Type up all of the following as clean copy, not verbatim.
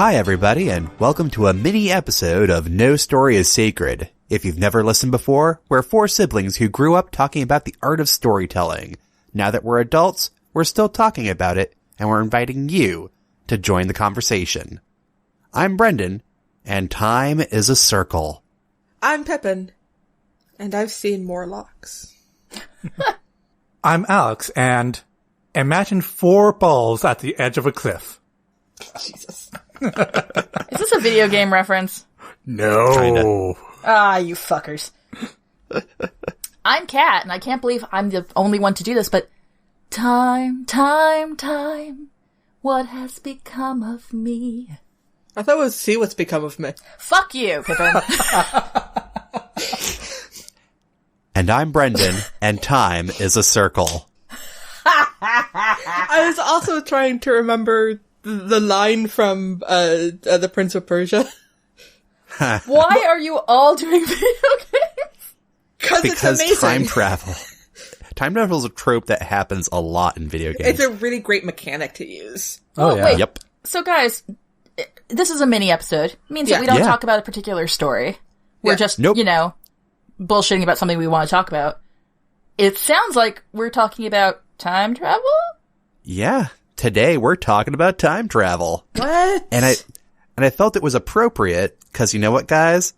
Hi everybody, and welcome to a mini episode of No Story is Sacred. If you've never listened before, we're four siblings who grew up talking about the art of storytelling. Now that we're adults, we're still talking about it, and we're inviting you to join the conversation. I'm Brendan, and time is a circle. I'm Pippin, and I've seen Morlocks. I'm Alex, and imagine 4 balls at the edge of a cliff. Jesus. Is this a video game reference? No. Kinda. Ah, you fuckers. I'm Kat, and I can't believe I'm the only one to do this, but time, what has become of me? I thought it was See What's Become of Me. Fuck you, Pippin. And I'm Brendan, and time is a circle. I was also trying to remember the line from The Prince of Persia. Why are you all doing video games? Because it's amazing. Time travel. Time travel is a trope that happens a lot in video games. It's a really great mechanic to use. Oh, yeah. Wait. Yep. So guys, this is a mini episode. It means that we don't Yeah. talk about a particular story. We're just, Nope. bullshitting about something we want to talk about. It sounds like we're talking about time travel? Yeah. Today we're talking about time travel. What? And I felt it was appropriate, because you know what, guys?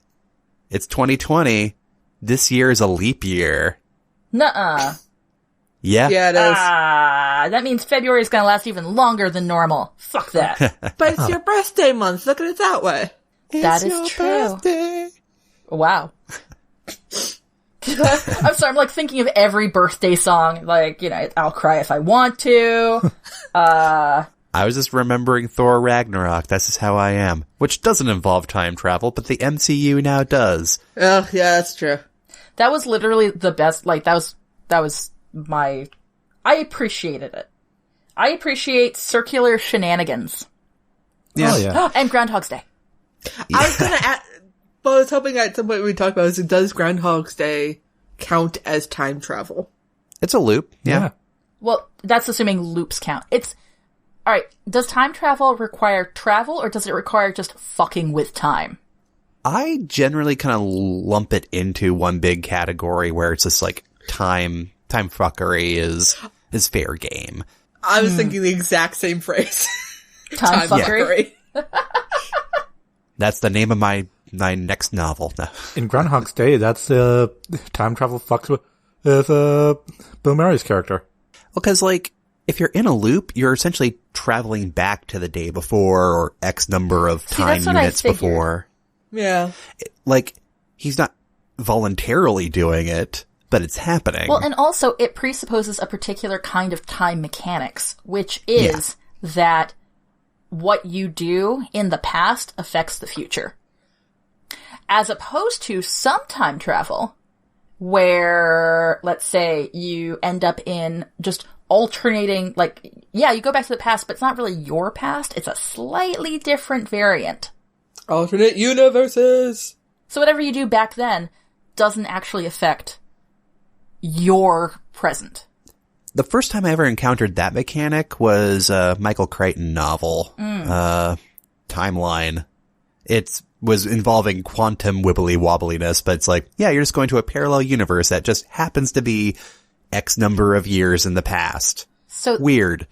It's 2020. This year is a leap year. Nuh-uh. Yeah. Yeah, it is. That means February is going to last even longer than normal. Fuck that. But it's your birthday month. Look at it that way. That is your true. birthday. Wow. I'm sorry, I'm like thinking of every birthday song. Like, I'll cry if I want to. I was just remembering Thor Ragnarok. That's just how I am. Which doesn't involve time travel, but the MCU now does. Oh, yeah, that's true. That was literally the best, that was my, I appreciated it. I appreciate circular shenanigans. Yeah. Oh, yeah. And Groundhog's Day. I was gonna add, but I was hoping at some point we'd talk about is, does Groundhog's Day count as time travel? It's a loop. Yeah. Well, that's assuming loops count. Alright, does time travel require travel, or does it require just fucking with time? I generally kind of lump it into one big category where it's just like time fuckery is fair game. I was thinking the exact same phrase. Time fuckery? That's the name of my next novel. No. In Groundhog's Day, that's time travel fucks with Bill Murray's character. Well, because, like, if you're in a loop, you're essentially traveling back to the day before or X number of time that's what I units figured. before. Yeah. Like, he's not voluntarily doing it, but it's happening. Well, and also, it presupposes a particular kind of time mechanics, which is that what you do in the past affects the future. As opposed to some time travel, where, let's say, you end up in just alternating, you go back to the past, but it's not really your past, it's a slightly different variant. Alternate universes! So whatever you do back then doesn't actually affect your present. The first time I ever encountered that mechanic was a Michael Crichton novel, Timeline. It was involving quantum wibbly-wobbliness, but it's like, yeah, you're just going to a parallel universe that just happens to be X number of years in the past. So Weird.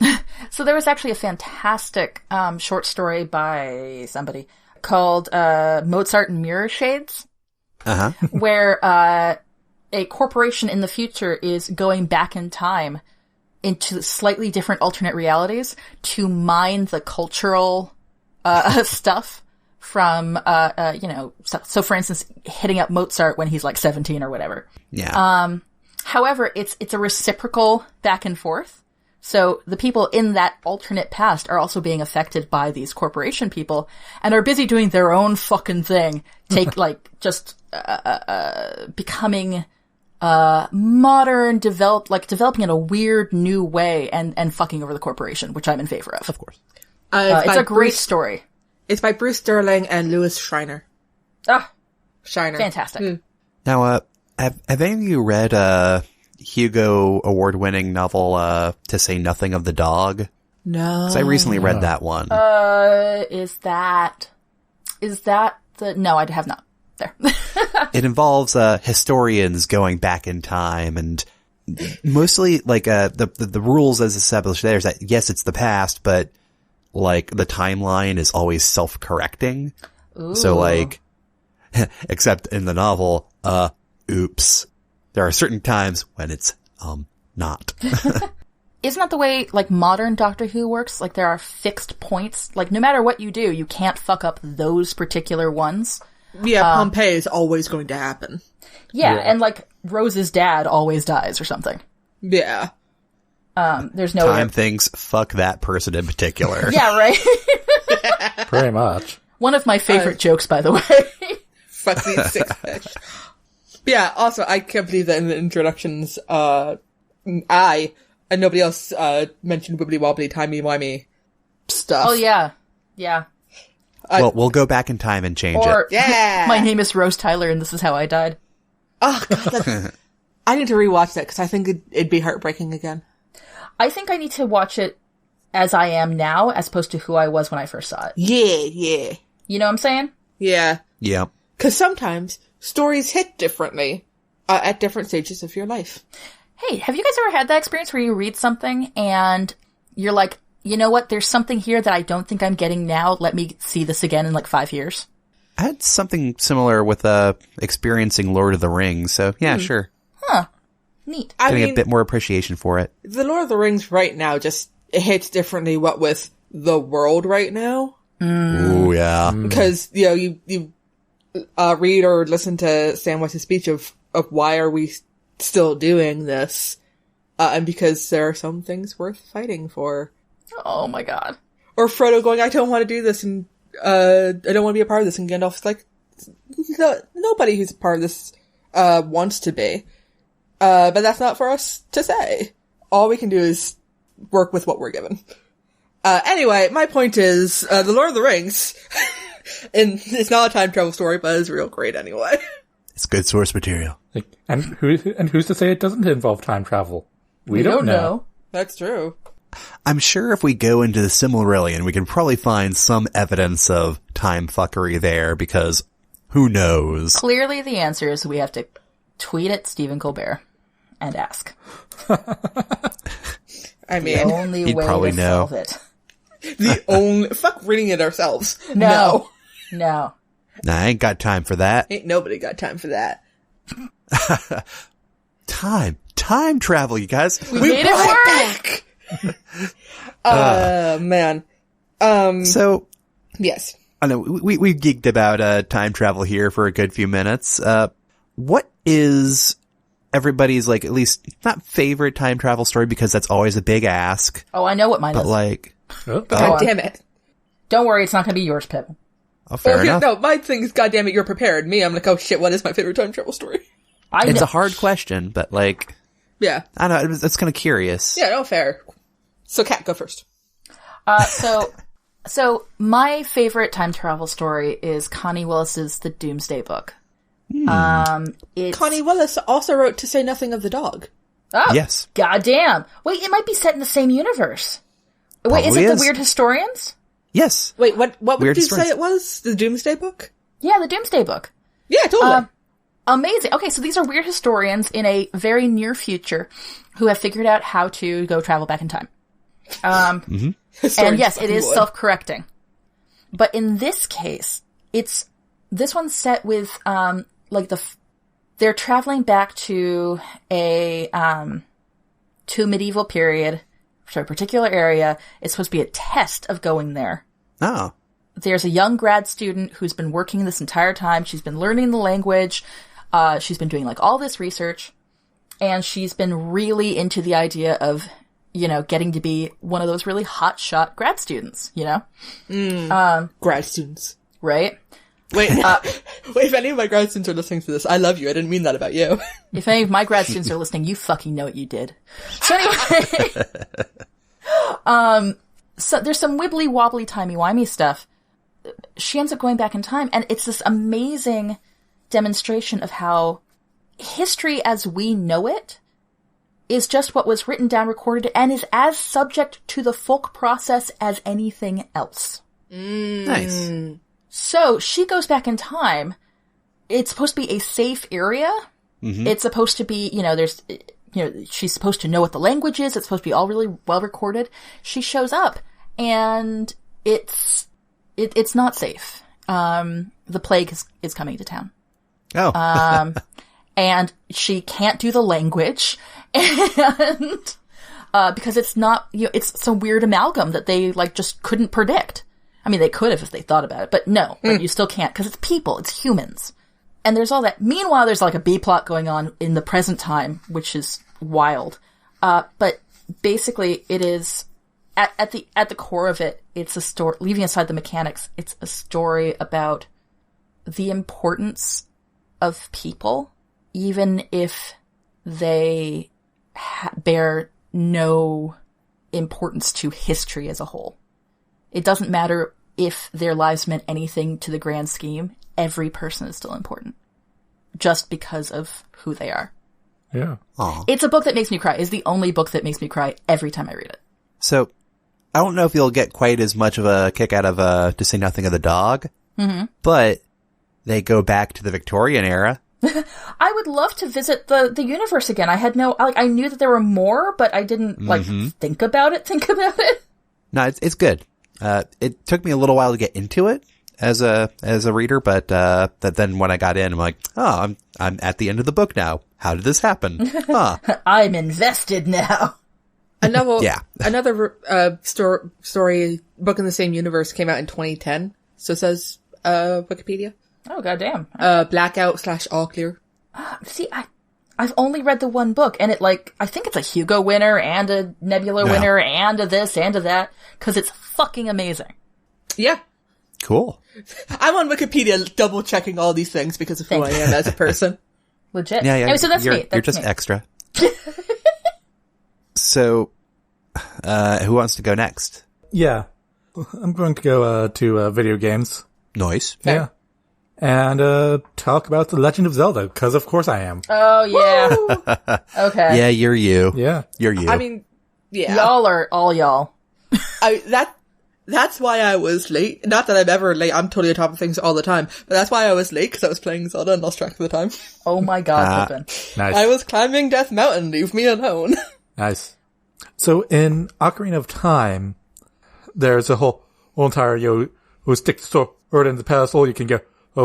So there was actually a fantastic short story by somebody called Mozart and Mirror Shades, where a corporation in the future is going back in time into slightly different alternate realities to mine the cultural stuff from, so for instance, hitting up Mozart when he's like 17 or whatever. Yeah. However, it's a reciprocal back and forth. So the people in that alternate past are also being affected by these corporation people and are busy doing their own fucking thing. Becoming, modern, developing in a weird new way and fucking over the corporation, which I'm in favor of. Of course. It's a great story. It's by Bruce Sterling and Louis Schreiner. Ah, Shiner. fantastic. Now, have any of you read Hugo award-winning novel, To Say Nothing of the Dog? No. 'Cause I recently read that one. Is that the, no, I have not. There. It involves historians going back in time, and mostly like the rules as established there is that yes, it's the past, but like the timeline is always self-correcting. Ooh. So like, except in the novel, oops, there are certain times when it's not. Isn't that the way, like, modern Doctor Who works? Like, there are fixed points. Like, no matter what you do, you can't fuck up those particular ones. Yeah, Pompeii is always going to happen. Yeah, and, like, Rose's dad always dies or something. Yeah. There's no Time thinks, fuck that person in particular. Yeah, right? Pretty much. One of my favorite jokes, by the way. Fuck these 6 fish. Yeah, also, I can't believe that in the introductions, I and nobody else mentioned wibbly wobbly timey wimey stuff. Oh yeah, yeah. Well, we'll go back in time and change Or it. Yeah. my name is Rose Tyler, and this is how I died. Oh god, I need to rewatch that because I think it'd be heartbreaking again. I think I need to watch it as I am now, as opposed to who I was when I first saw it. Yeah. You know what I'm saying? Yeah. Yeah. Because sometimes stories hit differently at different stages of your life. Hey, have you guys ever had that experience where you read something and you're like, you know what, there's something here that I don't think I'm getting now. Let me see this again in like 5 years. I had something similar with experiencing Lord of the Rings, so yeah, sure. Huh. Neat. I Getting mean, a bit more appreciation for it. The Lord of the Rings right now just it hits differently what with the world right now. Ooh, yeah. Because, you know, you read or listen to Sam West's speech of why are we still doing this, and because there are some things worth fighting for. Oh my god. Or Frodo going, I don't want to do this, and I don't want to be a part of this, and Gandalf's like, nobody who's a part of this wants to be. But that's not for us to say. All we can do is work with what we're given. Anyway, my point is, The Lord of the Rings, and it's not a time travel story, but it's real great anyway. It's good source material. Like, and who's to say it doesn't involve time travel? We don't know. That's true. I'm sure if we go into the Silmarillion, we can probably find some evidence of time fuckery there, because who knows? Clearly the answer is we have to tweet at Stephen Colbert and ask. I The mean, only He'd way probably to know. solve it. the only, fuck reading it ourselves. No. Nah, I ain't got time for that. Ain't nobody got time for that. Time travel, you guys. We made it work! Man. So, Yes. I know we geeked about time travel here for a good few minutes. What is everybody's, like, at least not favorite time travel story, because that's always a big ask, Oh, I know what mine but is. like, Oh, God on. damn it. Don't worry, it's not going to be yours, Pip. fair Okay, enough. no, my thing is, God damn it, you're prepared. Me, I'm like, oh shit, what is my favorite time travel story? It's know. a hard question, but like, Yeah. I don't know, it's kind of curious. Yeah, no, fair. So, Kat, go first. So my favorite time travel story is Connie Willis's The Doomsday Book. It's... Connie Willis also wrote To Say Nothing of the Dog. Oh, Yes. goddamn. Wait, it might be set in the same universe. Wait, is Probably it is. The Weird Historians? Yes. Wait, what would Weird you stories. say it was? The Doomsday Book? Yeah, The Doomsday Book. Yeah, totally. Amazing. Okay, so these are weird historians in a very near future who have figured out how to go travel back in time. And yes, it is self-correcting. But in this case, this one's set with, they're traveling back to to medieval period, to a particular area. It's supposed to be a test of going there. Oh. There's a young grad student who's been working this entire time. She's been learning the language. She's been doing like all this research, and she's been really into the idea of, you know, getting to be one of those really hotshot grad students, you know? grad students. Right? Wait, wait, if any of my grad students are listening to this, I love you. I didn't mean that about you. If any of my grad students are listening, you fucking know what you did. So anyway, so there's some wibbly wobbly timey wimey stuff. She ends up going back in time, and it's this amazing demonstration of how history as we know it is just what was written down, recorded, and is as subject to the folk process as anything else. Nice. So she goes back in time. It's supposed to be a safe area. Mm-hmm. It's supposed to be, she's supposed to know what the language is. It's supposed to be all really well recorded. She shows up and it's not safe. The plague is coming to town. Oh. And she can't do the language, and because it's not, it's some weird amalgam that they just couldn't predict. I mean, they could have if they thought about it, but no, but you still can't because it's people, it's humans, and there's all that. Meanwhile, there's a B plot going on in the present time, which is wild. But basically, it is at the core of it. It's a story. Leaving aside the mechanics, it's a story about the importance of people, even if they bear no importance to history as a whole. It doesn't matter if their lives meant anything to the grand scheme. Every person is still important, just because of who they are. Yeah. Aww. It's a book that makes me cry. It's the only book that makes me cry every time I read it. So, I don't know if you'll get quite as much of a kick out of To Say Nothing of the Dog, but they go back to the Victorian era. I would love to visit the universe again. I had I knew that there were more, but I didn't think about it. No, it's good. It took me a little while to get into it as a reader, but that then when I got in, I'm like, oh, I'm at the end of the book now. How did this happen? Huh. I'm invested now. Another story book in the same universe came out in 2010. So it says Wikipedia. Oh, goddamn. Blackout/All Clear. See, I've only read the one book, and I think it's a Hugo winner and a Nebula winner and a this and a that, because it's fucking amazing. Yeah. Cool. I'm on Wikipedia double checking all these things because of who I am as a person. Legit. Yeah. Anyway, so that's me. You're just extra. So, who wants to go next? Yeah. I'm going to go to video games. Nice. Yeah. And talk about The Legend of Zelda, because of course I am. Oh, yeah. Okay. Yeah, you're you. Yeah. You're you. I mean, yeah. Y'all are all y'all. That's why I was late. Not that I'm ever late. I'm totally on top of things all the time. But that's why I was late, because I was playing Zelda and lost track of the time. Oh my god, Pippin. Nice. I was climbing Death Mountain. Leave me alone. Nice. So in Ocarina of Time, there's a whole entire, who stick the sword in the pedestal, you can go,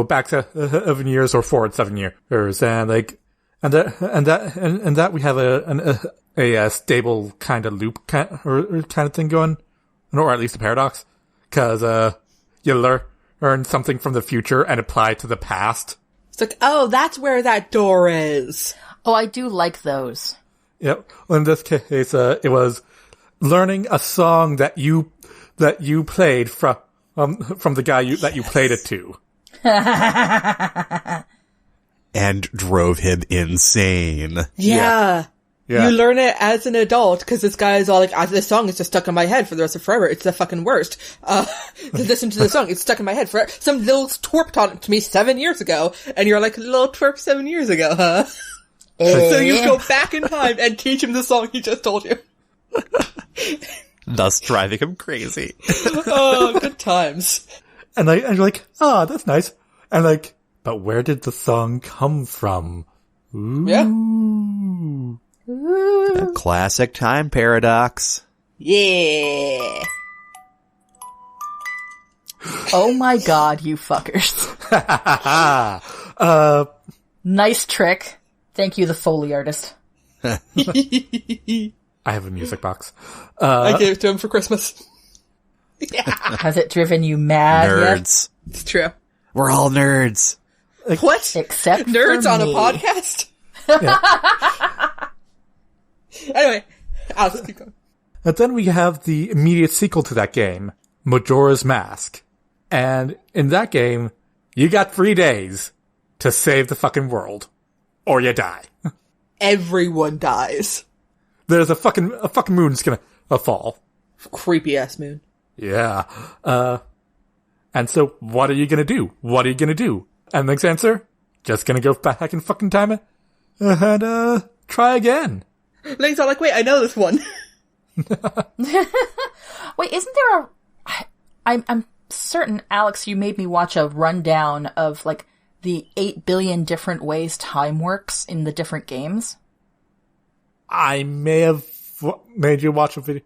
back 7 years or forward 7 years. And that we have a stable kind of loop kind of thing going. Or at least a paradox, because you learn something from the future and apply it to the past. It's like, oh, that's where that door is. Oh, I do like those. Yep. Well, in this case, it was learning a song that you played from the guy that you played it to, and drove him insane. Yeah. Yeah. You learn it as an adult, because this guy is all like, this song is just stuck in my head for the rest of forever. It's the fucking worst. To listen to the song, it's stuck in my head forever. Some little twerp taught it to me 7 years ago, and you're like, little twerp 7 years ago, huh? So you go back in time and teach him the song he just told you. Thus driving him crazy. Oh, good times. and you're like, that's nice. And but where did the song come from? Ooh. Yeah. A classic time paradox. Yeah. Oh my god, you fuckers. Nice trick. Thank you, the Foley artist. I have a music box. I gave it to him for Christmas. Yeah. Has it driven you mad Nerds. It's true. We're all nerds. What? Except Nerds for on a me. podcast? Anyway, Alex, keep going. And then we have the immediate sequel to that game, Majora's Mask. And in that game, you got 3 days to save the fucking world. Or you die. Everyone dies. There's a fucking moon's gonna fall. Creepy ass moon. Yeah. And so what are you gonna do? What are you gonna do? And Link's answer? Just gonna go back in fucking time and try again. Link's all like, wait, I know this one. Wait, isn't there a... I'm certain, Alex, you made me watch a rundown of, like, the 8 billion different ways time works in the different games. I may have made you watch a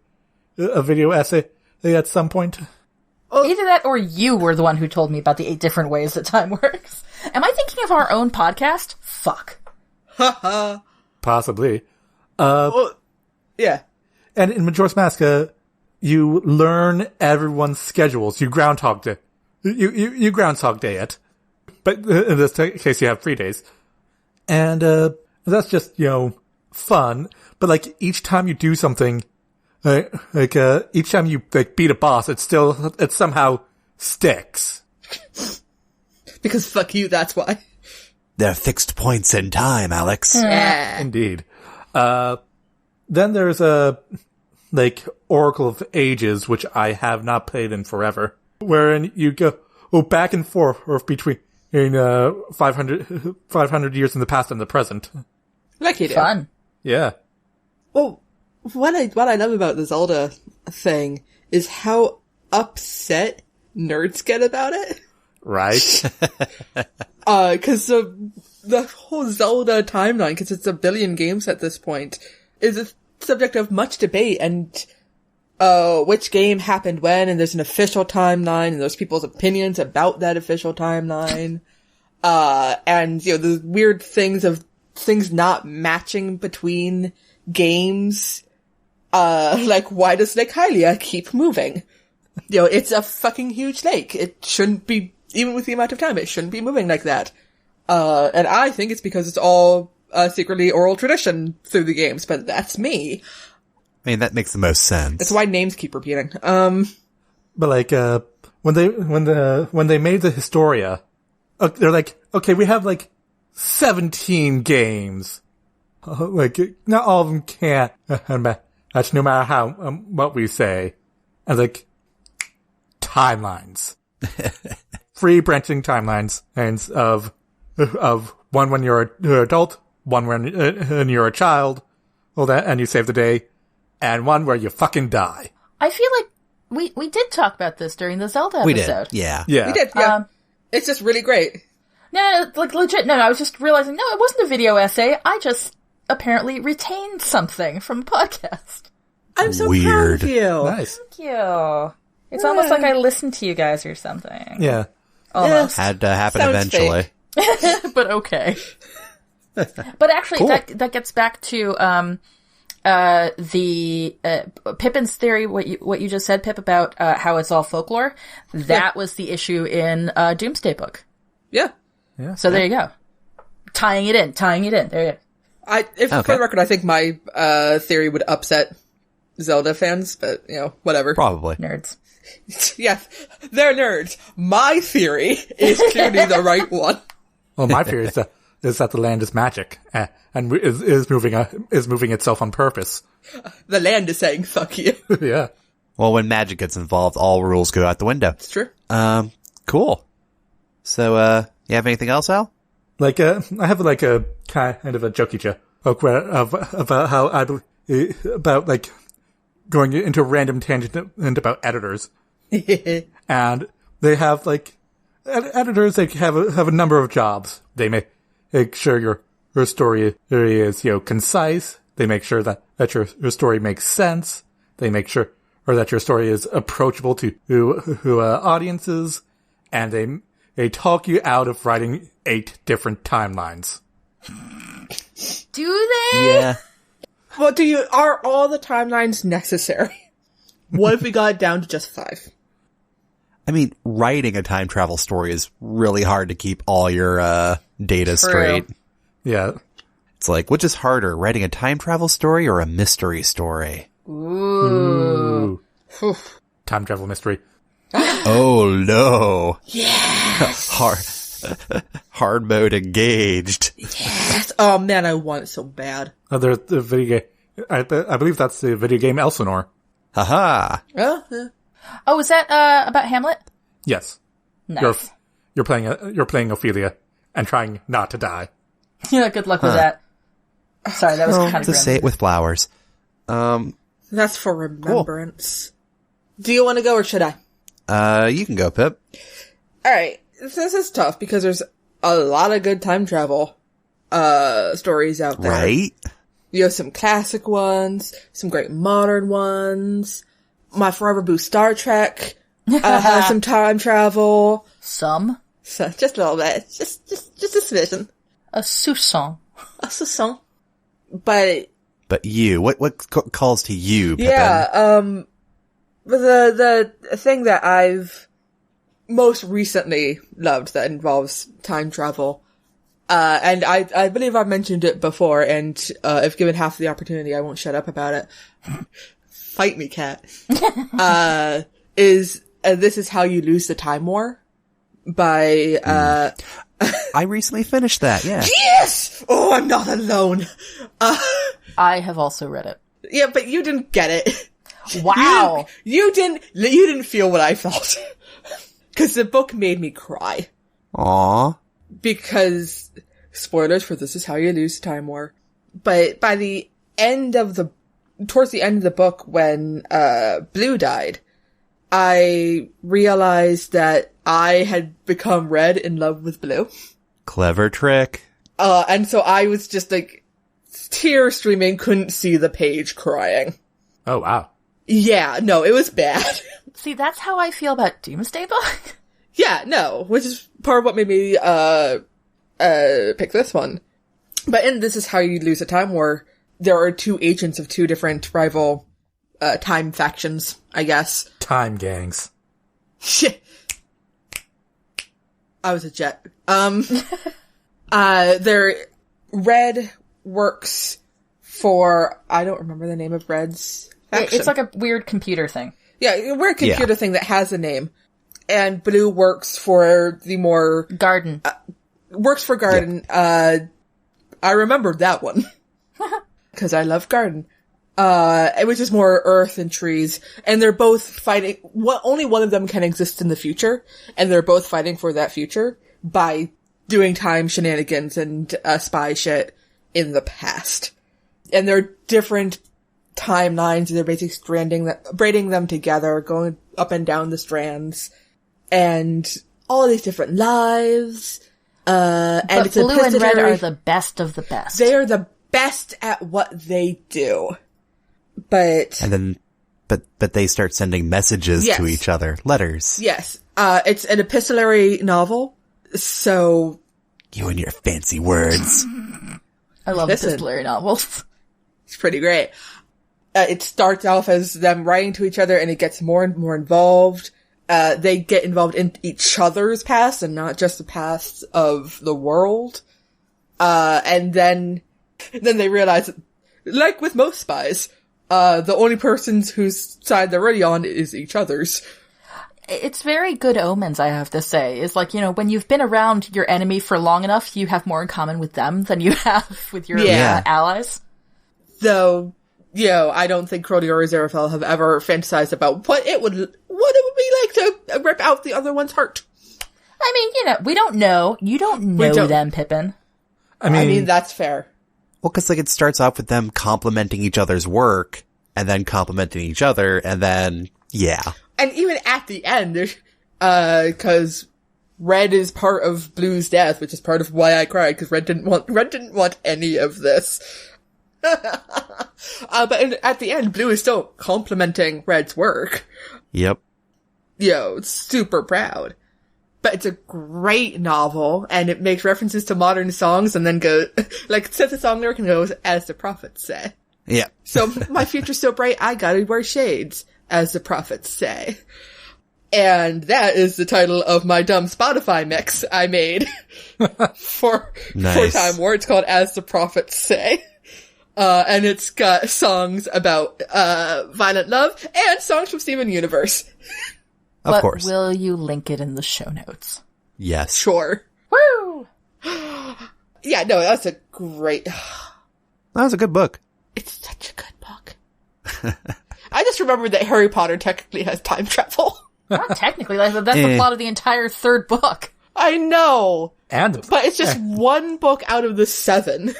video essay at some point. Either that or you were the one who told me about the 8 different ways that time works. Am I thinking of our own podcast? Fuck. Possibly. Yeah. And in Majora's Mask, you learn everyone's schedules. You Groundhog Day. You Groundhog Day it. But in this case, you have 3 days. And that's just, fun. But, like, each time you do something, each time you, like, beat a boss, it somehow sticks. Because fuck you, that's why. They're fixed points in time, Alex. Yeah. Indeed. Then there's Oracle of Ages, which I have not played in forever, wherein you go back and forth between 500 years in the past and the present. Like you do. Fun. Yeah. Well, what I love about the Zelda thing is how upset nerds get about it. Right. Cause the whole Zelda timeline, cause it's 1 billion games at this point, is a subject of much debate, and which game happened when, and there's an official timeline, and there's people's opinions about that official timeline. And, the weird things of things not matching between games. Like, why does Lake Hylia keep moving? It's a fucking huge lake. It shouldn't be, even with the amount of time, it shouldn't be moving like that. And I think it's because it's all secretly oral tradition through the games, but that's me. I mean, that makes the most sense. That's why names keep repeating. But like, when they made the Historia, they're like, okay, we have like 17 games. Like, not all of them can't match no matter how, what we say. And like, timelines. 3 branching timelines, and of one when you're an adult, one when you're a child, all that, and you save the day, and one where you fucking die. I feel like we did talk about this during the Zelda episode. We did, yeah. We did, yeah. It's just really great. No, like legit, no, I was just realizing, no, it wasn't a video essay. I just apparently retained something from the podcast. I'm so Weird. proud of you. Nice. Thank you. It's almost like I listened to you guys or something. Yeah. Almost. Had to happen Sounds eventually. But okay. But actually, Cool. that gets back to the Pippin's theory. What you just said, Pip, about how it's all folklore. That was the issue in Doomsday Book. Yeah. Yeah. So there you go. Tying it in. There you go. For the record, I think my theory would upset Zelda fans, but whatever. Probably. Nerds. Yeah, they're nerds. My theory is clearly the right one. Well, my fear is that the land is magic and is moving itself on purpose. The land is saying "fuck you." Yeah. Well, when magic gets involved, all rules go out the window. It's true. Cool. So, you have anything else, Al? Like, I have like a kind of a jokey joke about how about like going into a random tangent about editors. And they have like editors. They have a number of jobs. They make sure your story is concise. They make sure that your story makes sense. They make sure that your story is approachable to audiences, and they talk you out of writing 8 different timelines. Do they? Yeah. Well, are all the timelines necessary? What if we got it down to just 5? I mean, writing a time travel story is really hard to keep all your data straight. Yeah. It's like, which is harder, writing a time travel story or a mystery story? Ooh. Time travel mystery. Oh no. Yes. Hard mode engaged. Yes. Oh man, I want it so bad. There's the video game. I believe that's the video game Elsinore. Haha. Oh, yeah. Oh, is that about Hamlet? Yes. Nice. You're playing Ophelia and trying not to die. Yeah, good luck with that. Sorry, that was kind of Just say it with flowers. That's for remembrance. Cool. Do you want to go or should I? You can go, Pip. Alright, this is tough because there's a lot of good time travel, stories out there. Right? You have some classic ones, some great modern ones. My Forever Boo Star Trek, has some time travel. Some? So, just a little bit. Just a smidgen. A soupçon. A soupçon. But you, what calls to you, Pippin? Yeah, the thing that I've most recently loved that involves time travel, and I believe I've mentioned it before, and if given half the opportunity, I won't shut up about it. Fight me, cat. Is This Is How You Lose the Time War by, I recently finished that, yeah. Yes! Oh, I'm not alone. I have also read it. Yeah, but you didn't get it. Wow. You didn't feel what I felt. Cause the book made me cry. Aww. Because, spoilers for This Is How You Lose Time War. But by towards the end of the book when, Blue died, I realized that I had become Red in love with Blue. Clever trick. And so I was just like, tear streaming, couldn't see the page, crying. Oh, wow. Yeah, no, it was bad. See, that's how I feel about Doomsday Book. Yeah, no, which is part of what made me, pick this one. But in This Is How You Lose a Time War, there are two agents of two different rival, time factions, I guess. Time gangs. Shit. I was a jet. Their Red works for, I don't remember the name of Red's faction. It's like a weird computer thing. Yeah, a weird computer thing that has a name. And Blue works for the more... Garden. Works for Garden. Yep. I remembered that one. Cause I love Garden. Which is more earth and trees. And they're both fighting, only one of them can exist in the future. And they're both fighting for that future by doing time shenanigans and, spy shit in the past. And they're different timelines. They're basically braiding them together, going up and down the strands. And all of these different lives. And but it's Blue and Red are the best of the best. They are the best at what they do. But they start sending messages to each other, letters. Yes. It's an epistolary novel. So you and your fancy words. I love epistolary novels. It's pretty great. It starts off as them writing to each other and it gets more and more involved. They get involved in each other's past and not just the past of the world. And then they realize, like with most spies, the only persons whose side they're really on is each other's. It's very good omens, I have to say. It's like, when you've been around your enemy for long enough, you have more in common with them than you have with your allies. Though, I don't think Crowley or Aziraphale have ever fantasized about what it would be like to rip out the other one's heart. I mean, we don't know. You don't know them, Pippin. I mean, that's fair. Well, because it starts off with them complimenting each other's work, and then complimenting each other, and then, And even at the end, because Red is part of Blue's death, which is part of why I cried, because Red didn't want any of this. But at the end, Blue is still complimenting Red's work. Yep. Super proud. But it's a great novel, and it makes references to modern songs, and then says a song lyric and goes, as the prophets say. Yeah. So, my future's so bright, I gotta wear shades, as the prophets say. And that is the title of my dumb Spotify mix I made for Time War. It's called As the Prophets Say. And it's got songs about, violent love and songs from Steven Universe. Of course. Will you link it in the show notes? Yes. Sure. Woo! Yeah, no, that's a great... That was a good book. It's such a good book. I just remembered that Harry Potter technically has time travel. Not technically, that's the plot of the entire third book. I know. But it's just one book out of the 7.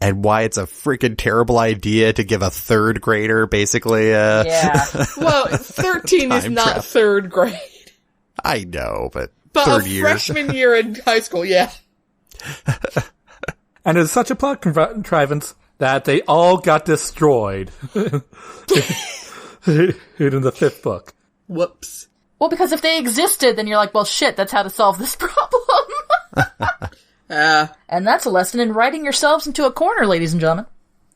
and why it's a freaking terrible idea to give a third grader basically Yeah. Well, 13 is Time not travel. third grade. I know, but But third a year. freshman year in high school, yeah. And it's such a plot contrivance that they all got destroyed in the 5th book. Whoops. Well, because if they existed, then you're like, well, shit, that's how to solve this problem. And that's a lesson in writing yourselves into a corner, ladies and gentlemen.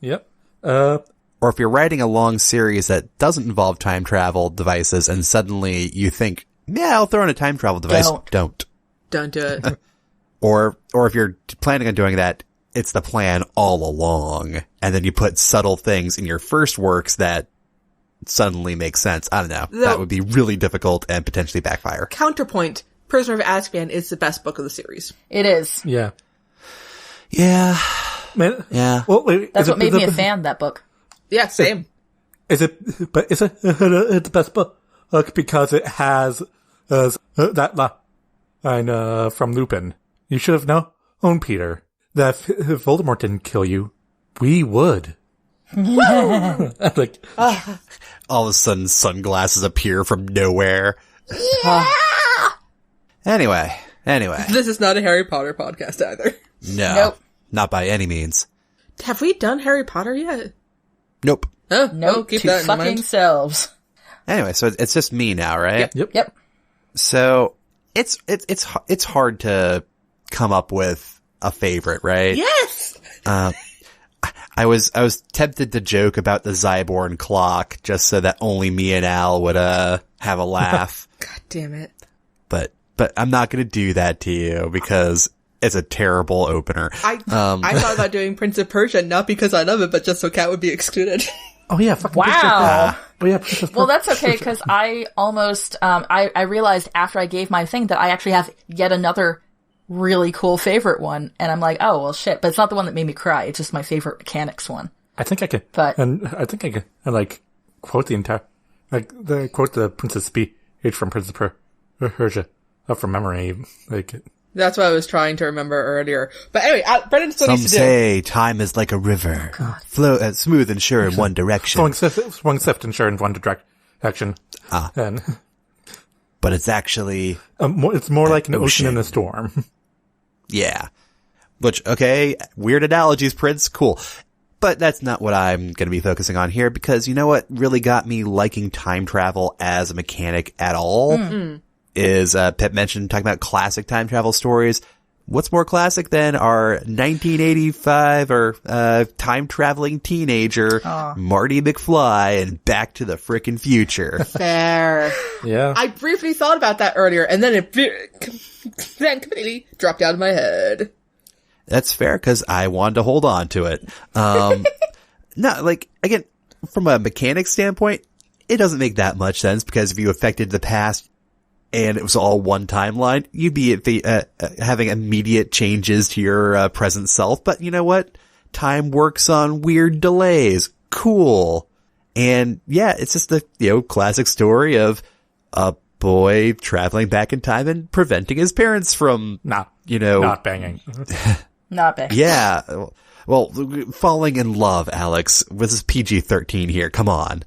Yep. Or if you're writing a long series that doesn't involve time travel devices and suddenly you think, yeah, I'll throw in a time travel device. Don't. Don't do it. Or if you're planning on doing that, it's the plan all along. And then you put subtle things in your first works that suddenly make sense. I don't know. That would be really difficult and potentially backfire. Counterpoint, Prisoner of Azkaban is the best book of the series. It is. Yeah. Yeah. Man, Yeah. well, wait, That's is what it- made me a fan of that book. Yeah, same. Is it the best book because it has that line from Lupin? You should have known, Peter, that if Voldemort didn't kill you, we would. Like, All of a sudden sunglasses appear from nowhere. Yeah! Anyway. This is not a Harry Potter podcast either. No. Nope. Not by any means. Have we done Harry Potter yet? Nope. Oh, Nope, keep to that in fucking mind. selves. Anyway, so it's just me now, right? Yep. So it's hard to come up with a favorite, right? Yes! I was tempted to joke about the Zyborn clock just so that only me and Al would have a laugh. God damn it. but I'm not going to do that to you because it's a terrible opener. I thought about doing Prince of Persia, not because I love it, but just so Kat would be excluded. oh yeah, fucking Wow. Oh yeah, Princess Well, that's okay, because I almost, I realized after I gave my thing that I actually have yet another really cool favorite one, and I'm like, oh, well, shit, but it's not the one that made me cry, it's just my favorite mechanics one. I think I could, But- and I think I could, like, quote the entire, quote the Princess speech from Prince of Persia, from memory, like. That's what I was trying to remember earlier. But anyway, Brendan still Some needs to do. say time is like a river, flow smooth and sure in one direction, Swung swift and sure in one direction. And but it's actually it's more like an ocean ocean. in a storm. yeah. Which okay, weird analogies, Prince, cool. But that's not what I'm going to be focusing on here because you know what really got me liking time travel as a mechanic at all is Pip mentioned talking about classic time travel stories. What's more classic than our 1985 or time traveling teenager Marty McFly and Back to the Frickin' Future? Fair. Yeah. I briefly thought about that earlier, and then it then completely dropped out of my head. That's fair because I wanted to hold on to it. No, like again, from a mechanic standpoint, it doesn't make that much sense because if you affected the past and it was all one timeline, you'd be having immediate changes to your present self. But you know what? Time works on weird delays. Cool. And yeah, it's just the, classic story of a boy traveling back in time and preventing his parents from, not banging. Not bad. yeah. Well, falling in love, Alex. This is PG-13 here. Come on.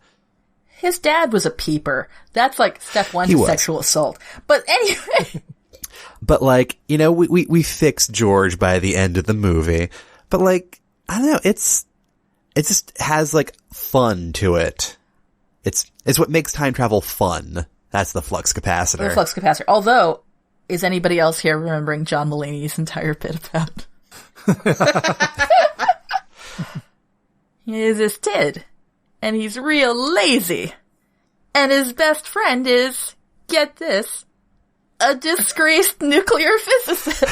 His dad was a peeper. That's like step one He to was. sexual assault. But anyway. But like, we fixed George by the end of the movie. But like, I don't know, it just has like fun to it. It's what makes time travel fun. That's the flux capacitor. The flux capacitor. Although, is anybody else here remembering John Mulaney's entire bit about? He is this kid, and he's real lazy. And his best friend is, get this, a disgraced nuclear physicist.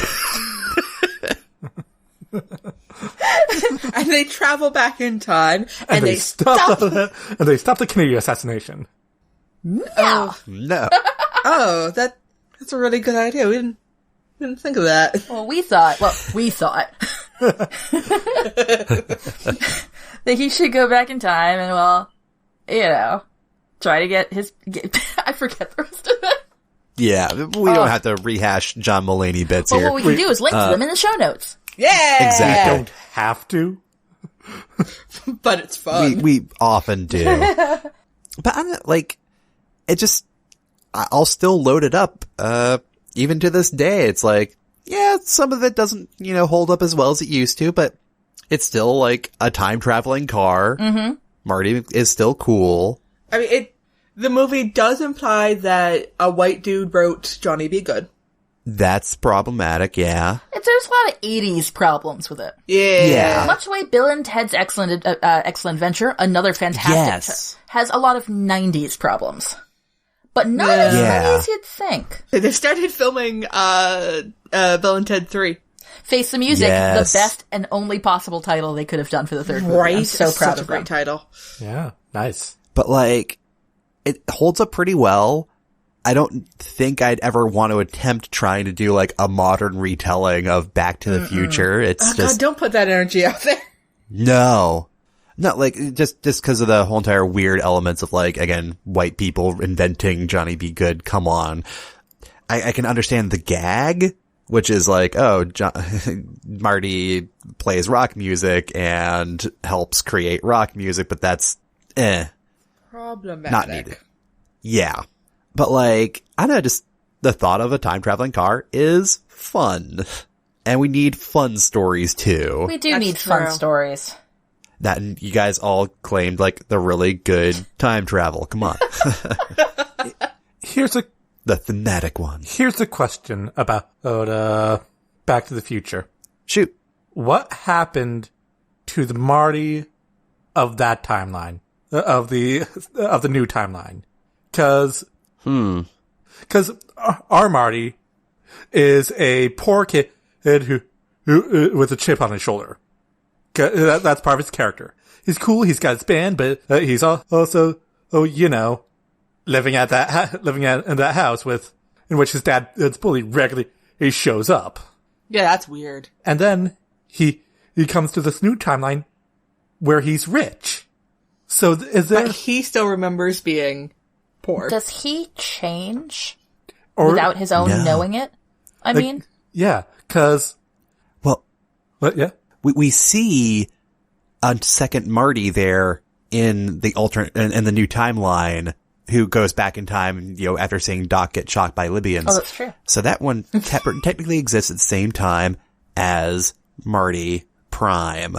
And they travel back in time, and they stop stop. and they stop the Kennedy assassination. No. Oh, that's a really good idea. We didn't think of that. Well, we thought that he should go back in time and, try to get I forget the rest of it. Yeah, we don't have to rehash John Mulaney bits Well, here. what we can do is link to them in the show notes. Yeah! Exactly. Don't have to. But it's fun. We often do. But I'm not, like, it just, I'll still load it up. Even to this day, it's like, yeah, some of it doesn't, hold up as well as it used to, but it's still like a time traveling car. Mm-hmm. Marty is still cool. I mean, the movie does imply that a white dude wrote Johnny Be Good. That's problematic, yeah. There's a lot of 80s problems with it. Yeah. Much the way Bill and Ted's Excellent Adventure, another fantastic, has a lot of 90s problems. But not as many as you'd think. They started filming Bill and Ted 3. Face the Music, the best and only possible title they could have done for the third movie. Right. I'm so proud of a great title. Yeah, nice. But like, it holds up pretty well. I don't think I'd ever want to attempt trying to do like a modern retelling of Back to the Future. It's just... God, don't put that energy out there. No. Not like, just because of the whole entire weird elements of like, again, white people inventing Johnny Be Good. Come on. I can understand the gag, which is like, Marty plays rock music and helps create rock music, but that's, Problematic. not needed. Yeah. But like, I don't know, just the thought of a time traveling car is fun. And we need fun stories too. We do need fun stories. That, and you guys all claimed like the really good time travel. Come on. Here's the thematic one. Here's a question about Back to the Future. Shoot. What happened to the Marty of that timeline? Of the new timeline? Because our Marty is a poor kid who with a chip on his shoulder. That's part of his character. He's cool. He's got his band, but he's also living in that house in which his dad is bully regularly. He shows up. Yeah, that's weird. And then he comes to this new timeline where he's rich. So is there? But he still remembers being poor. Does he change without his own knowing it? I mean, yeah, because yeah, we see a second Marty there in the alternate in the new timeline who goes back in time, after seeing Doc get shocked by Libyans. Oh, that's true. So that one technically exists at the same time as Marty Prime.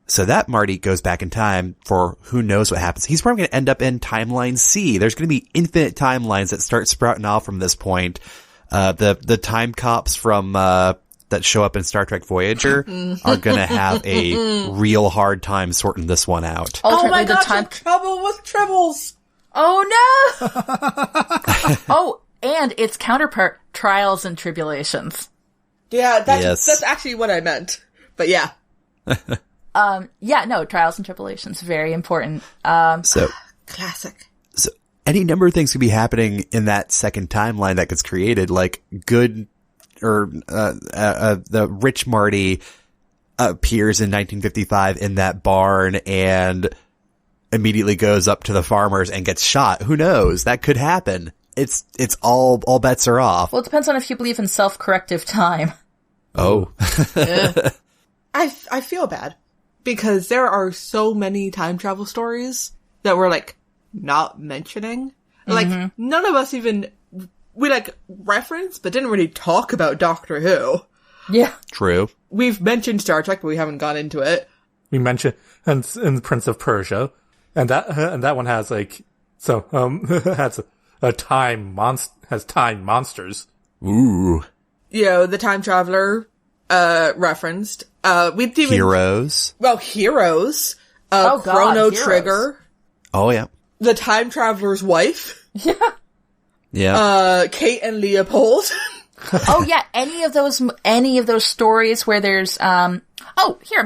So that Marty goes back in time for who knows what happens. He's probably going to end up in timeline C. There's going to be infinite timelines that start sprouting off from this point. The time cops from, that show up in Star Trek Voyager are going to have a real hard time sorting this one out. Oh my God, trouble with tribbles. Oh no! Oh, and its counterpart, Trials and Tribulations. Yeah, that's actually what I meant. But yeah. Trials and Tribulations, very important. So classic. So any number of things could be happening in that second timeline that gets created, like good, or, the rich Marty appears in 1955 in that barn and immediately goes up to the farmers and gets shot. Who knows? That could happen. It's all bets are off. Well, it depends on if you believe in self-corrective time. Oh. I feel bad because there are so many time travel stories that we're like not mentioning. Like none of us even, we like reference, but didn't really talk about Doctor Who. Yeah. True. We've mentioned Star Trek, but we haven't gone into it. We mentioned and Prince of Persia, and that one has has a time has time monsters. Ooh. The time traveler referenced. We didn't Heroes. Heroes. Chrono Trigger. Oh yeah. The time traveler's wife. Yeah. Yeah. Kate and Leopold. Oh yeah, any of those stories where there's here, I'm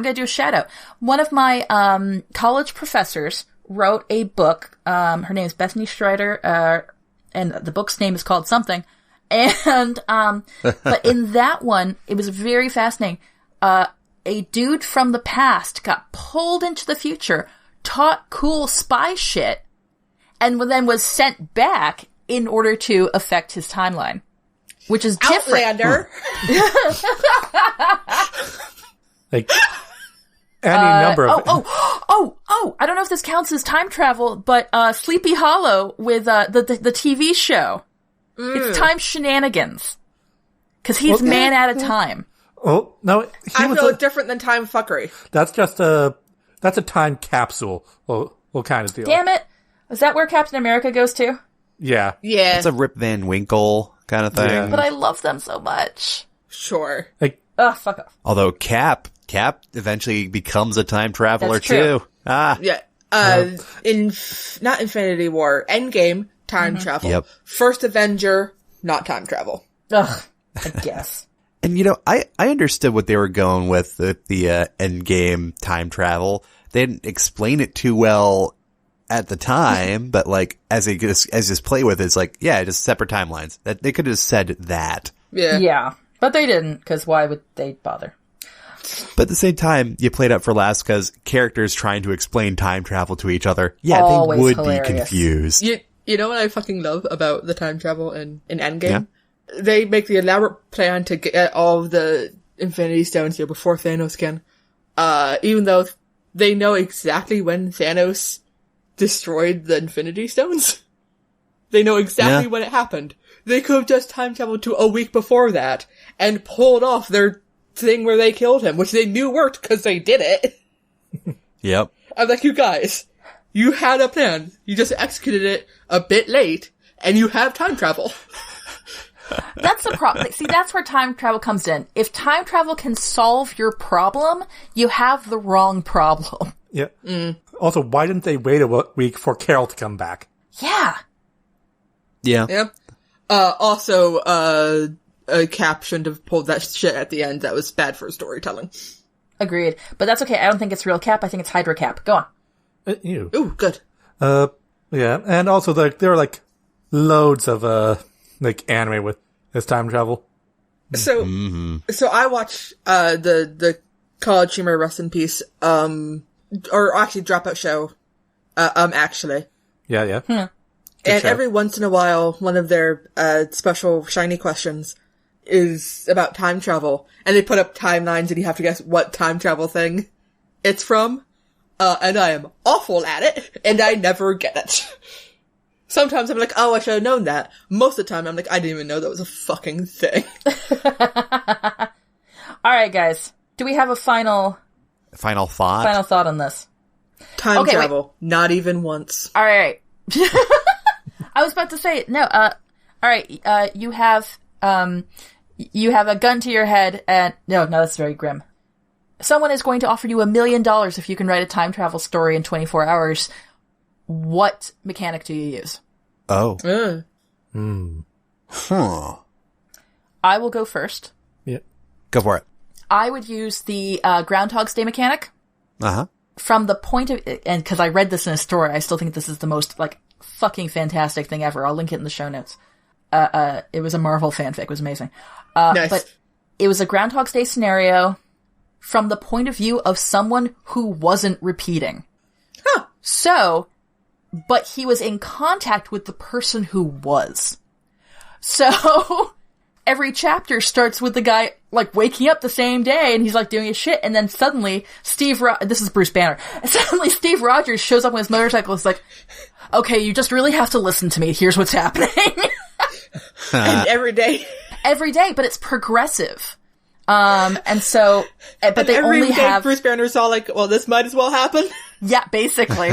gonna do a shout out. One of my college professors wrote a book. Her name is Bethany Strider, and the book's name is called something. And but in that one, it was very fascinating. A dude from the past got pulled into the future, taught cool spy shit, and then was sent back in order to affect his timeline. Which is different. Outlander. Like, any number of... I don't know if this counts as time travel, but Sleepy Hollow with the TV show. It's time shenanigans. Because he's man out of time. Oh, no, I feel different than time fuckery. That's just that's a time capsule. Well, kind of deal. Damn it. Is that where Captain America goes to? Yeah. Yeah. It's a Rip Van Winkle kind of thing. Yeah. But I love them so much. Sure. Like, Ugh, fuck off. Although Cap eventually becomes a time traveler That's true. too. Ah. Yeah. Not Infinity War, Endgame, time travel. Yep. First Avenger, not time travel. Ugh, I guess. And I understood what they were going with the Endgame time travel. They didn't explain it too well at the time, but like as just play with it, it's like, yeah, just separate timelines. That they could have said that. Yeah. Yeah, but they didn't, because why would they bother? But at the same time, you played up for laughs because characters trying to explain time travel to each other, yeah, Always they would hilarious. be confused. You know what I fucking love about the time travel in Endgame? Yeah. They make the elaborate plan to get all of the Infinity Stones here before Thanos can. Even though they know exactly when Thanos destroyed the Infinity Stones. They know exactly when it happened. They could have just time traveled to a week before that and pulled off their thing where they killed him, which they knew worked because they did it. Yep. I'm like, you guys, you had a plan. You just executed it a bit late, and you have time travel. That's the problem. See, that's where time travel comes in. If time travel can solve your problem, you have the wrong problem. yeah. Also, why didn't they wait a week for Carol to come back? Yeah. Yeah. Yep. Also, Cap shouldn't have pulled that shit at the end. That was bad for storytelling. Agreed. But that's okay. I don't think it's real Cap. I think it's Hydra Cap. Go on. Ew. Ooh, good. Yeah, and also there are like loads of like anime with this time travel. So I watch the College Humor Rest in Peace, or actually Dropout Show, actually. Yeah. And show. every once in a while, one of their special shiny questions is about time travel, and they put up timelines, and you have to guess what time travel thing it's from. And I am awful at it, and I never get it. Sometimes I'm like, oh, I should have known that. Most of the time, I'm like, I didn't even know that was a fucking thing. All right, guys. Do we have a final thought on this? Time Okay, travel, not even once. All right. I was about to say no. All right. You have a gun to your head, and no, that's very grim. Someone is going to offer you $1 million if you can write a time travel story in 24 hours. What mechanic do you use? Oh. Huh. I will go first. Yeah. Go for it. I would use the Groundhog's Day mechanic. Uh-huh. From the point of, and because I read this in a story, I still think this is the most, like, fucking fantastic thing ever. I'll link it in the show notes. It was a Marvel fanfic. It was amazing. Nice. But it was a Groundhog's Day scenario from the point of view of someone who wasn't repeating. Huh. So, but he was in contact with the person who was. So, every chapter starts with the guy, like, waking up the same day, and he's, like, doing his shit, and then suddenly, this is Bruce Banner, suddenly Steve Rogers shows up on his motorcycle, and is like, okay, you just really have to listen to me, here's what's happening. And every day. Every day, but it's progressive. And so, but they every only day have... Bruce Banner's all like, well, this might as well happen. Yeah, basically.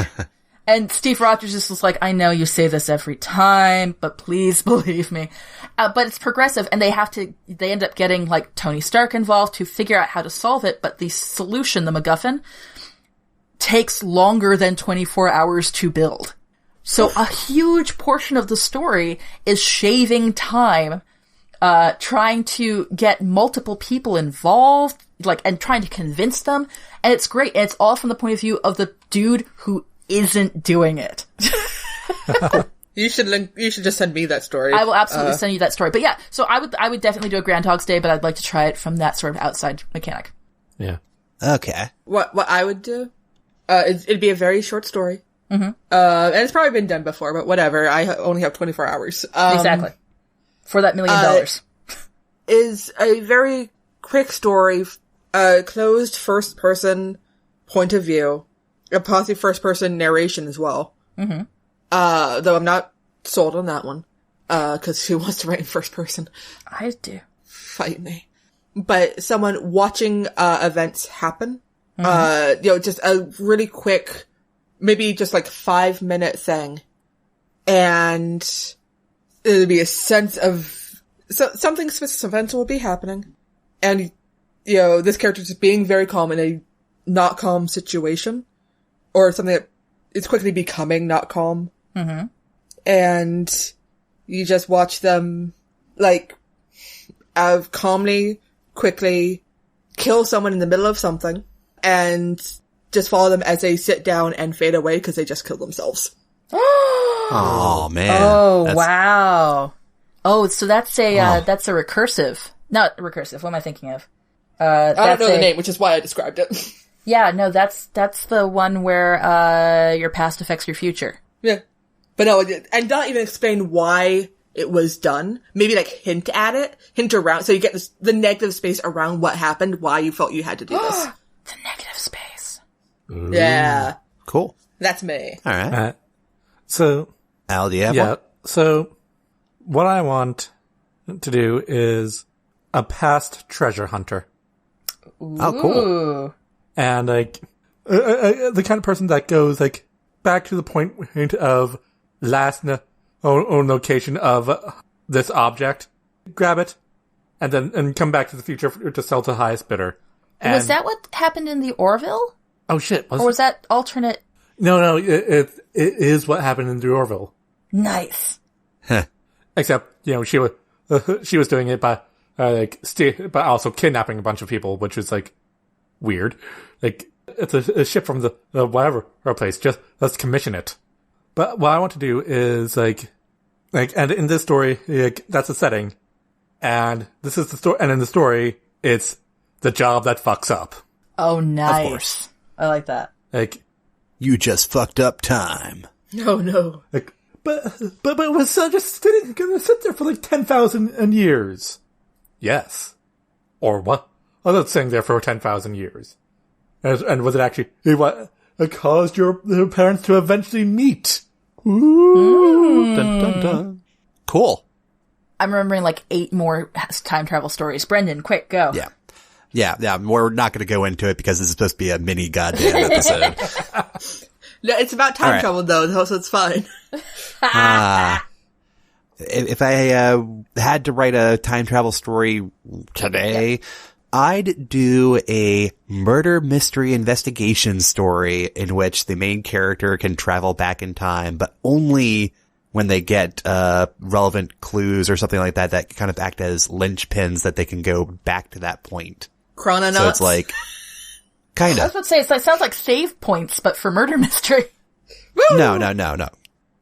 And Steve Rogers just was like, I know you say this every time, but please believe me. But it's progressive, and they end up getting, like, Tony Stark involved to figure out how to solve it, but the solution, the MacGuffin, takes longer than 24 hours to build. So a huge portion of the story is shaving time, trying to get multiple people involved, like, and trying to convince them, and it's great, and it's all from the point of view of the dude who isn't doing it. You should just send me that story. I will absolutely send you that story. But yeah, so I would definitely do a Groundhog's Day, but I'd like to try it from that sort of outside mechanic. Yeah. Okay. What I would do, it'd be a very short story. Mm-hmm. And it's probably been done before, but whatever. I only have 24 hours. Exactly. For that $1 million. Is a very quick story, closed first person, point of view, a possibly first-person narration as well. Mm-hmm. Though I'm not sold on that one, because who wants to write in first person? I do. Fight me. But someone watching events happen, just a really quick, maybe just like 5-minute thing, and it'll be a sense of something events will be happening, and this character just being very calm in a not calm situation, or something that is quickly becoming not calm, and you just watch them calmly, quickly kill someone in the middle of something, and just follow them as they sit down and fade away because they just killed themselves. Oh man! Oh wow! Oh, so that's a recursive, not recursive. What am I thinking of? I don't know the name, which is why I described it. Yeah, no, that's the one where your past affects your future. Yeah, but no, and not even explain why it was done. Maybe hint at it, hint around, so you get the negative space around what happened, why you felt you had to do this. The negative space. Ooh. Yeah, cool. That's me. All right. So, Al, do you have one? So what I want to do is a past treasure hunter. Ooh. Oh, cool. And the kind of person that goes back to the point of last location of this object, grab it, and come back to the future to sell to the highest bidder. And was that what happened in the Orville? Oh shit! Or was that alternate? No, it is what happened in the Orville. Nice. Except she was doing it by by also kidnapping a bunch of people, which is weird. It's a ship from the whatever place. Just let's commission it. But what I want to do is and in this story, that's a setting, and this is the story. And in the story, it's the job that fucks up. Oh, nice. Of course. I like that. You just fucked up time. No. But it was just gonna sit there for 10,000 years. Yes. Or what? I was sitting there for 10,000 years. And was it actually what caused your parents to eventually meet? Ooh. Dun, dun, dun. Cool. I'm remembering 8 more time travel stories. Brendan, quick, go. Yeah. We're not going to go into it because this is supposed to be a mini goddamn episode. No, it's about time travel though, so it's fine. If I had to write a time travel story today, I'd do a murder mystery investigation story in which the main character can travel back in time, but only when they get relevant clues or something like that kind of act as linchpins that they can go back to that point. Chrononauts. So it's kind I of. was about to say, it sounds like save points, but for murder mystery. Woo! No.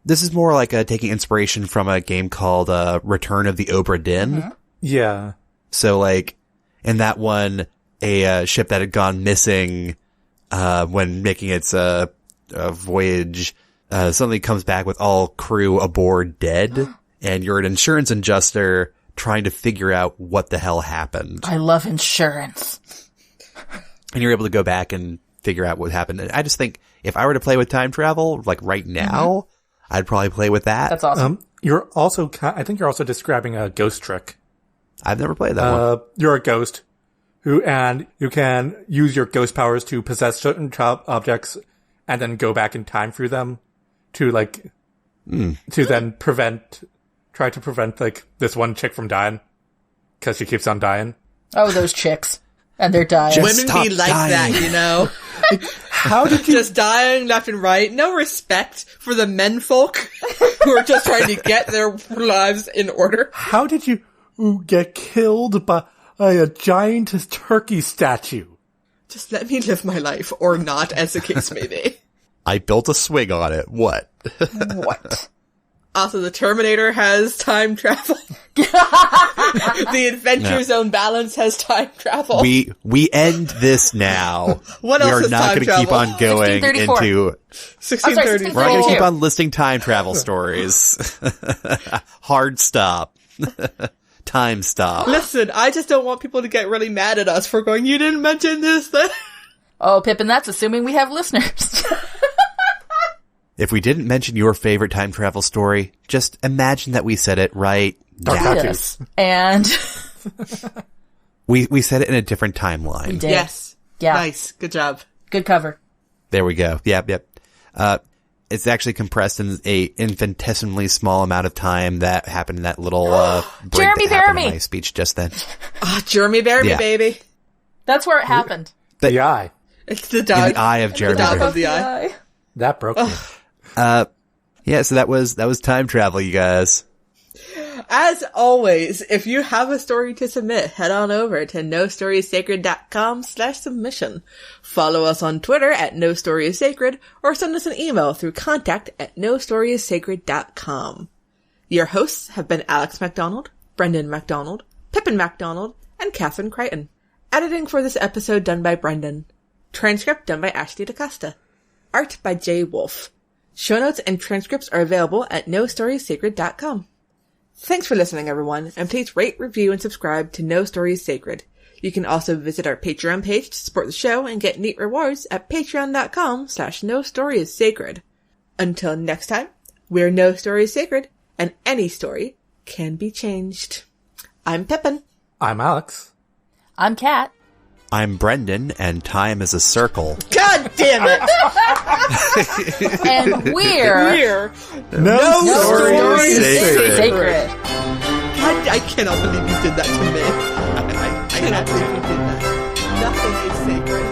This is more taking inspiration from a game called Return of the Obra Dinn. Mm-hmm. Yeah. So in that one, a ship that had gone missing when making its voyage suddenly comes back with all crew aboard dead, and you're an insurance adjuster trying to figure out what the hell happened. I love insurance. And you're able to go back and figure out what happened. And I just think if I were to play with time travel, right now, I'd probably play with that. That's awesome. I think you're also describing a ghost trick. I've never played that one. You're a ghost and you can use your ghost powers to possess certain objects and then go back in time through them to to then try to prevent this one chick from dying because she keeps on dying. Oh, those chicks. And they're dying. Just Women be like dying. that, How did you just dying left and right. No respect for the menfolk who are just trying to get their lives in order. How did you get killed by a giant turkey statue? Just let me live my life, or not, as the case may be. I built a swing on it. What? What? Also, the Terminator has time travel. The Adventure Zone balance has time travel. We end this now. What we else are is not time going to keep travel? on going 1634. into. 1630. We're not going to keep 1632. on listing time travel stories. Hard stop. Time stop. Listen, I just don't want people to get really mad at us for going, you didn't mention this thing. Oh, Pippin, that's assuming we have listeners. If we didn't mention your favorite time travel story, just imagine that we said it right now. Yes. And we said it in a different timeline. we did. Yes. Yeah. Nice. Good job. Good cover. There we go. Yep. It's actually compressed in a infinitesimally small amount of time that happened in that little break Jeremy that happened in Bearimy. my speech just then. Oh, Jeremy Bearimy, Yeah. baby. That's where it happened. The eye. It's the In dog. the eye of Jeremy dog Bearimy. of the eye. That broke me. Yeah, so that was time travel, you guys. As always, if you have a story to submit, head on over to nostoriessacred.com/submission. Follow us on Twitter at nostoriessacred or send us an email through contact@nostoriessacred.com. Your hosts have been Alex MacDonald, Brendan MacDonald, Pippin MacDonald, and Catherine Crichton. Editing for this episode done by Brendan. Transcript done by Ashley DaCosta. Art by Jay Wolf. Show notes and transcripts are available at nostoriessacred.com. Thanks for listening, everyone, and please rate, review, and subscribe to No Stories Sacred. You can also visit our Patreon page to support the show and get neat rewards at patreon.com/nostoriessacred. Until next time, we're No Stories Sacred, and any story can be changed. I'm Pippin. I'm Alex. I'm Kat. I'm Brendan, and time is a circle. God damn it! And we're No Stories Sacred. Sacred. God, I cannot believe you did that to me. I cannot believe you did that. Nothing is sacred.